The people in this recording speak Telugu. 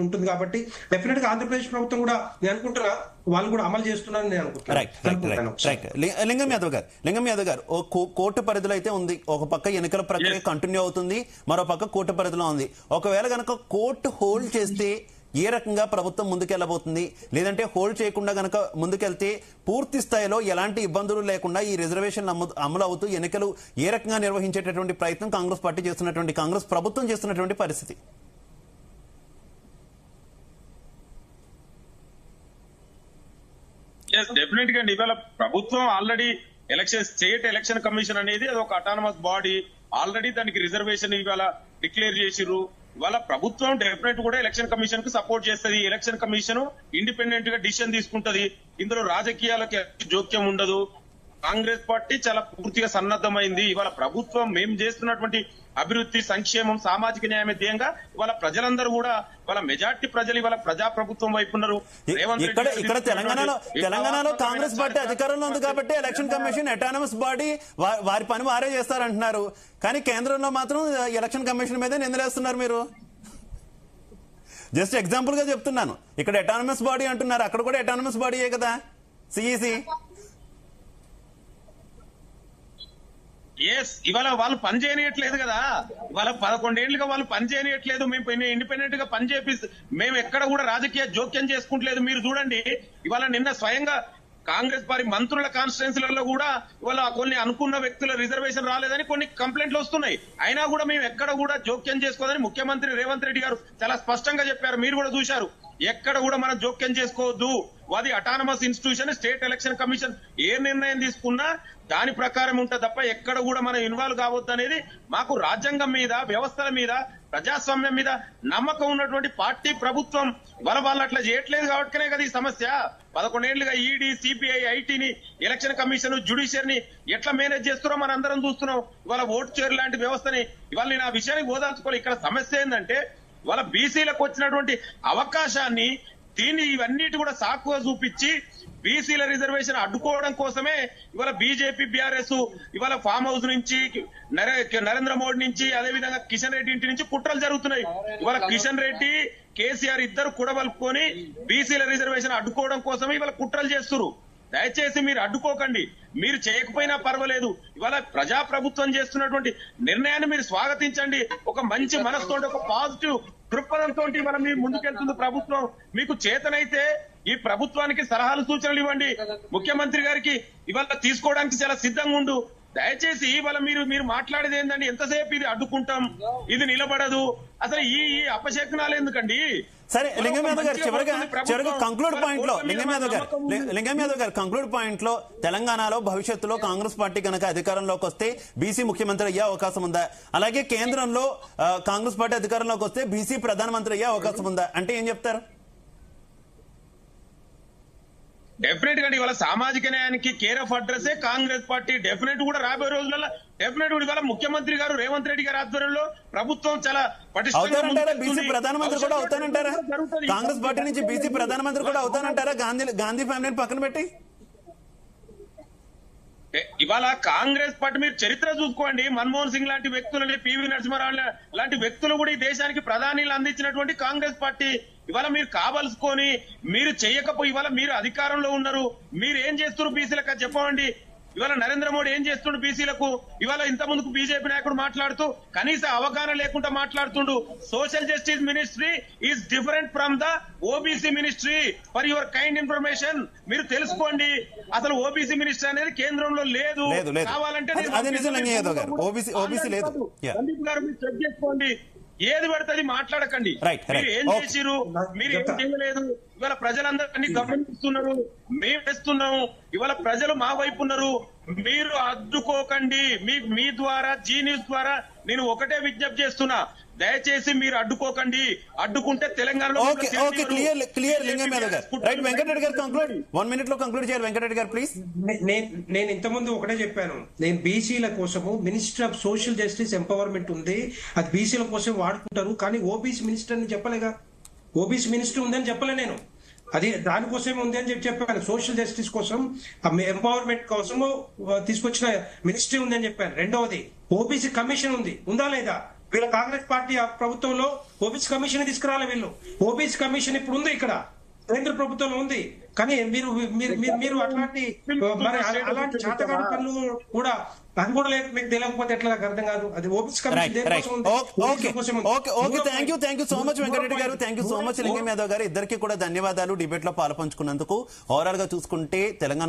ఉంటుంది కాబట్టి డెఫినెట్ గా ఆంధ్రప్రదేశ్ ప్రభుత్వం కూడా నేను అనుకుంటున్నా వాళ్ళు కూడా అమలు చేస్తున్నారని నేను అనుకుంటున్నాను. లింగం యాదవ్ గారు కోర్టు పరిధిలో అయితే ఉంది, ఒక పక్క ఎన్నికల ప్రక్రియ కంటిన్యూ అవుతుంది, మరో పక్క కోర్టు పరిధిలో ఉంది. ఒకవేళ కనుక కోర్టు హోల్డ్ చేస్తే ఏ రకంగా ప్రభుత్వం ముందుకెళ్లబోతుంది, లేదంటే హోల్డ్ చేయకుండా గనక ముందుకెళ్తే పూర్తి స్థాయిలో ఎలాంటి ఇబ్బందులు లేకుండా ఈ రిజర్వేషన్ అమలు అవుతూ ఎన్నికలు ఏ రకంగా నిర్వహించేటటువంటి ప్రయత్నం కాంగ్రెస్ పార్టీ చేస్తున్నటువంటి, కాంగ్రెస్ ప్రభుత్వం చేస్తున్నటువంటి పరిస్థితి? డెఫినెట్ గా ఇవాళ ప్రభుత్వం ఆల్రెడీ స్టేట్ ఎలక్షన్ కమిషన్ అనేది అది ఒక అటానమస్ బాడీ, ఆల్రెడీ దానికి రిజర్వేషన్ ఇవాళ డిక్లేర్ చేసిర్రు. ఇవాళ ప్రభుత్వం డెఫినెట్ కూడా ఎలక్షన్ కమిషన్ కు సపోర్ట్ చేస్తుంది. ఎలక్షన్ కమిషన్ ఇండిపెండెంట్ గా డిసిషన్ తీసుకుంటది. ఇందులో రాజకీయాలకి జోక్యం ఉండదు. కాంగ్రెస్ పార్టీ చాలా పూర్తిగా సన్నద్ధమైంది. ఇవాళ ప్రభుత్వం మేము చేస్తున్నటువంటి అభివృద్ధి, సంక్షేమం, సామాజిక న్యాయం ధ్యేయంగా ఇవాళ ప్రజలందరూ కూడా ఇవాళ మెజార్టీ ప్రజలు ఇవాళ ప్రజా ప్రభుత్వం వైపు ఉన్నారు. ఇక్కడ తెలంగాణలో కాంగ్రెస్ పార్టీ అధికారంలో ఉంది కాబట్టి ఎలక్షన్ కమిషన్ అటానమస్ బాడీ, వారి పని వారే చేస్తారంటున్నారు. కానీ కేంద్రంలో మాత్రం ఎలక్షన్ కమిషన్ మీదే నిందలేస్తున్నారు మీరు. జస్ట్ ఎగ్జాంపుల్ గా చెప్తున్నాను. ఇక్కడ అటానమస్ బాడీ అంటున్నారు, అక్కడ కూడా అటానమస్ బాడీయే కదా సిఈసి. ఇవాళ వాళ్ళు పని చేయనియట్లేదు కదా. ఇవాళ 11 ఏళ్లుగా వాళ్ళు పని చేయనియట్లేదు. మేము ఇండిపెండెంట్ గా పని చేపిస్తూ మేము ఎక్కడ కూడా రాజకీయ జోక్యం చేసుకుంటలేదు. మీరు చూడండి, ఇవాళ నిన్న స్వయంగా కాంగ్రెస్ పార్టీ మంత్రుల కాన్స్టిట్యున్సీలలో కూడా ఇవాళ కొన్ని అనుకున్న వ్యక్తుల రిజర్వేషన్ రాలేదని కొన్ని కంప్లైంట్లు వస్తున్నాయి. అయినా కూడా మేము ఎక్కడ కూడా జోక్యం చేసుకోదని ముఖ్యమంత్రి రేవంత్ రెడ్డి గారు చాలా స్పష్టంగా చెప్పారు. మీరు కూడా చూశారు. ఎక్కడ కూడా మనం జోక్యం చేసుకోవద్దు, అది autonomous institution, state election commission ఏ నిర్ణయం తీసుకున్నా దాని ప్రకారం ఉంటుంది తప్ప ఎక్కడ కూడా మనం ఇన్వాల్వ్ కావద్దు అనేది మాకు రాజ్యాంగం మీద, వ్యవస్థల మీద, ప్రజాస్వామ్యం మీద నమ్మకం ఉన్నటువంటి పార్టీ ప్రభుత్వం. వాళ్ళు అట్లా చేయట్లేదు కాబట్టినే కదా ఈ సమస్య. 11 ఏళ్లుగా ఈడీ, సిబిఐ, ఐటీని, ఎలక్షన్ కమిషన్, జ్యుడిషియరీని ఎట్లా మేనేజ్ చేస్తున్నారో మనం అందరం చూస్తున్నాం. ఇవాళ ఓటు చేరు లాంటి వ్యవస్థని ఇవాళ నేను ఆ విషయానికి ఓదాల్చుకోవాలి. ఇక్కడ సమస్య ఏంటంటే ఇవాళ బీసీలకు వచ్చినటువంటి అవకాశాన్ని ఇవన్నిటి కూడా సాకుగా చూపించి బీసీల రిజర్వేషన్ అడ్డుకోవడం కోసమే ఇవాళ బీజేపీ, బీఆర్ఎస్ ఇవాళ ఫామ్ హౌస్ నుంచి, నరేంద్ర మోడీ నుంచి, అదేవిధంగా కిషన్ రెడ్డి ఇంటి నుంచి కుట్రలు జరుగుతున్నాయి. ఇవాళ కిషన్ రెడ్డి, కేసీఆర్ ఇద్దరు కూడబలుపుకొని బీసీల రిజర్వేషన్ అడ్డుకోవడం కోసమే ఇవాళ కుట్రలు చేస్తున్నారు. దయచేసి మీరు అడ్డుకోకండి. మీరు చేయకపోయినా పర్వాలేదు. ఇవాళ ప్రజా ప్రభుత్వం చేస్తున్నటువంటి నిర్ణయాన్ని మీరు స్వాగతించండి. ఒక మంచి మనసుతో, ఒక పాజిటివ్ దృక్పథంతో ఇవాళ మీరు ముందుకెళ్తుంది ప్రభుత్వం. మీకు చేతనైతే ఈ ప్రభుత్వానికి సలహాలు, సూచనలు ఇవ్వండి. ముఖ్యమంత్రి గారికి ఇవాళ తీసుకోవడానికి చాలా సిద్ధంగా ఉండు. దయచేసి ఇవాళ మీరు మాట్లాడేది ఏంటండి, ఎంతసేపు ఇది అడ్డుకుంటాం, ఇది నిలబడదు, అసలు ఈ అపశకునాలు ఎందుకండి? సరే లింగం యాదవ్ గారు, చివరిగా కంక్లూడ్ పాయింట్ లో లింగం యాదవ్ గారు కంక్లూడ్ పాయింట్ లో తెలంగాణలో భవిష్యత్తులో కాంగ్రెస్ పార్టీ కనుక అధికారంలోకి వస్తే బీసీ ముఖ్యమంత్రి అయ్యే అవకాశం ఉందా? అలాగే కేంద్రంలో కాంగ్రెస్ పార్టీ అధికారంలోకి వస్తే బీసీ ప్రధానమంత్రి అయ్యే అవకాశం ఉందా? అంటే ఏం చెప్తారు? డెఫినెట్ గా ఇవాళ సామాజిక న్యాయానికి care of address Congress party. Definite కూడా రాబోయే రోజులలో డెఫినెట్ కూడా ఇవాళ ముఖ్యమంత్రి గారు రేవంత్ రెడ్డి గారి ఆధ్వర్యంలో ప్రభుత్వం చాలా పటిష్టంగా బీసీ ప్రధానమంత్రి కూడా అవుతానంటారా? కాంగ్రెస్ పార్టీ నుంచి బీసీ ప్రధానమంత్రి కూడా అవుతానంటారా గాంధీ ఫ్యామిలీని పక్కన పెట్టి? ఇవాళ కాంగ్రెస్ పార్టీ మీరు చరిత్ర చూసుకోండి. మన్మోహన్ సింగ్ లాంటి వ్యక్తులని, పివి నరసింహారావు లాంటి వ్యక్తులు కూడా ఈ దేశానికి ప్రధానిలు అందించినటువంటి కాంగ్రెస్ పార్టీ. ఇవాళ మీరు కావలసుకొని మీరు చేయకపోయి ఇవాళ మీరు అధికారంలో ఉన్నారు. మీరు ఏం చేస్తున్నారు బీసీలకు చెప్పండి. ఇవాళ నరేంద్ర మోడీ ఏం చేస్తుండు బీసీలకు? ఇవాళ ఇంత ముందుకు బీజేపీ నాయకుడు మాట్లాడుతూ కనీస అవగాహన లేకుండా మాట్లాడుతుండు. Social justice ministry is different from the OBC ministry. For your kind information మీరు తెలుసుకోండి. అసలు ఓబీసీ మినిస్ట్రీ అనేది కేంద్రంలో లేదు. కావాలంటే సందీప్ గారు మీరు చెక్ చేసుకోండి. ఏది పడుతుంది మాట్లాడకండి. మీరు ఏం చేసిరు, మీరు ఏం చేయలేదు. ఇవాళ ప్రజలందరినీ గమనిస్తున్నారు, మేము వేస్తున్నాము. ఇవాళ ప్రజలు మా వైపు ఉన్నారు. మీరు అడ్డుకోకండి. మీ ద్వారా, జీ న్యూస్ ద్వారా నేను ఒకటే విజ్ఞప్తి చేస్తున్నా, దయచేసి మీరు అడ్డుకోకండి. అడ్డుకుంటే తెలంగాణలో క్లియర్ లింగం యాదవ్ గారు. రైట్, వెంకటరెడ్డి గారు కంక్లూడ్ 1 minute లో కంక్లూడ్ చేయాలి. వెంకటరెడ్డి గారు ప్లీజ్. నేను ఇంతకుముందు ఒకటే చెప్పాను, నేను బీసీల కోసము minister of social justice empowerment ఉంది, అది బీసీల కోసం వాడుకుంటారు. కానీ ఓబీసీ మినిస్టర్ అని చెప్పలేగా. ఓబీసీ మినిస్టర్ ఉందని చెప్పలే నేను, అది దానికోసమే ఉంది అని చెప్పాను. సోషల్ జస్టిస్ కోసం, ఎంపవర్మెంట్ కోసము తీసుకొచ్చిన మినిస్ట్రీ ఉంది అని చెప్పాను. రెండవది ఓబీసీ కమిషన్ ఉందా లేదా? వీళ్ళ కాంగ్రెస్ పార్టీ ప్రభుత్వంలో ఓబీసీ కమిషన్ తీసుకురాలి వీళ్ళు. ఓబీసీ కమిషన్ ఇప్పుడు ఉంది ఇక్కడ, కేంద్ర ప్రభుత్వంలో ఉంది. కానీ మీరు మీరు మీరు మీరు అట్లాంటి మరి అలాంటి చాతగాని పనులు కూడా అది కూడా లేదు, మీకు తెలియకపోతే ఎట్లా నాకు అర్థం కాదు. అది ఓబీసీ కమిషన్ దేనికోసం ఉంది? ఓబీసీ కోసం ఉంది. Okay thank you so much Venkatareddy garu, thank you so much లింగం యాదవ్ గారు. ఇద్దరికి కూడా ధన్యవాదాలు డిబేట్ లో పాల్పంచుకున్నందుకు. ఓవరాల్ గా చూసుకుంటే తెలంగాణ